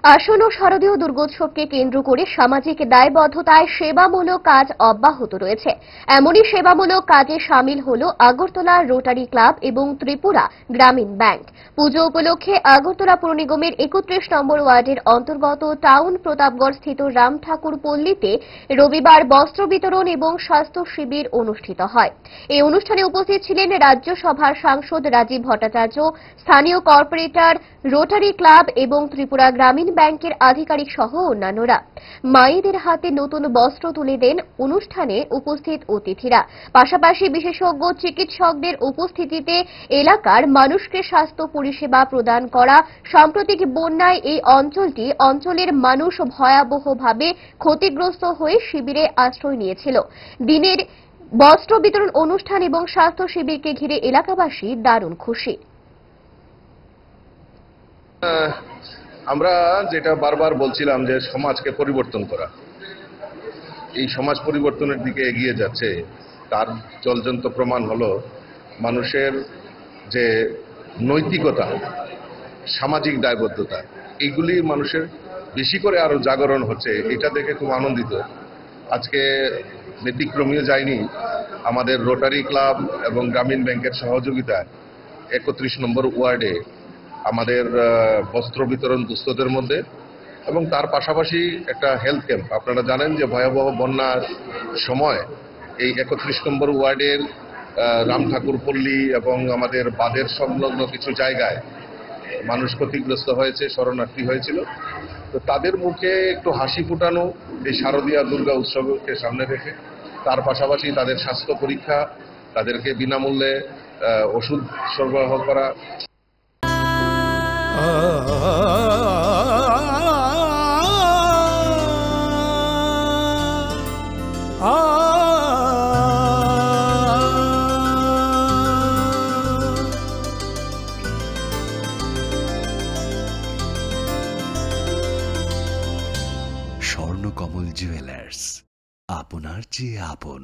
আসন্ন শারদীয় দুর্গোৎসবকে কেন্দ্র করে সামাজিক দায়বদ্ধতায় সেবামূলক কাজ অব্যাহত রয়েছে। এমনই সেবামূলক কাজে সামিল হল আগরতলা রোটারি ক্লাব এবং ত্রিপুরা গ্রামীণ ব্যাংক। পুজো উপলক্ষে আগরতলা পুর নিগমের 31 নম্বর ওয়ার্ডের অন্তর্গত টাউন প্রতাপগড় স্থিত রাম ঠাকুর পল্লীতে রবিবার বস্ত্র বিতরণ এবং স্বাস্থ্য শিবির অনুষ্ঠিত হয়। এই অনুষ্ঠানে উপস্থিত ছিলেন রাজ্যসভার সাংসদ রাজীব ভট্টাচার্য, স্থানীয় কর্পোরেটর, রোটারি ক্লাব এবং ত্রিপুরা গ্রামীণ ব্যাংকের আধিকারিক সহ অন্যান্যরা। মায়েদের হাতে নতুন বস্ত্র তুলে দেন অনুষ্ঠানে উপস্থিত অতিথিরা। পাশাপাশি বিশেষজ্ঞ চিকিৎসকদের উপস্থিতিতে এলাকার মানুষকে স্বাস্থ্য পরিষেবা প্রদান করা। সাম্প্রতিক বন্যায় এই অঞ্চলের মানুষ ভয়াবহভাবে ক্ষতিগ্রস্ত হয়ে শিবিরে আশ্রয় নিয়েছিল। দিনের বস্ত্র বিতরণ অনুষ্ঠান এবং স্বাস্থ্য শিবিরকে ঘিরে এলাকাবাসী দারুণ খুশি। আমরা যেটা বারবার বলছিলাম যে সমাজকে পরিবর্তন করা, এই সমাজ পরিবর্তনের দিকে এগিয়ে যাচ্ছে, তার জ্বলজ্বন্ত প্রমাণ হলো মানুষের যে নৈতিকতা, সামাজিক দায়বদ্ধতা, এইগুলি মানুষের বেশি করে আরো জাগরণ হচ্ছে। এটা দেখে খুব আনন্দিত। আজকে ব্যতিক্রমীয় যায়নি, আমাদের রোটারি ক্লাব এবং গ্রামীণ ব্যাংকের সহযোগিতায় 31 নম্বর ওয়ার্ডে আমাদের বস্ত্র বিতরণ দুস্থদের মধ্যে, এবং তার পাশাপাশি একটা হেলথ ক্যাম্প। আপনারা জানেন যে ভয়াবহ বন্যার সময় এই 31 নম্বর ওয়ার্ডের রাম ঠাকুর পল্লী এবং আমাদের বাঁধের সংলগ্ন কিছু জায়গায় মানুষ ক্ষতিগ্রস্ত হয়েছে, শরণার্থী হয়েছিল। তো তাদের মুখে একটু হাসি ফুটানো এই শারদীয়া দুর্গা উৎসবকে সামনে রেখে, তার পাশাপাশি তাদের স্বাস্থ্য পরীক্ষা, তাদেরকে বিনামূল্যে ওষুধ সরবরাহ করা। স্বর্ণকমল জুয়েলার্স, আপনার চেয়ে আপন।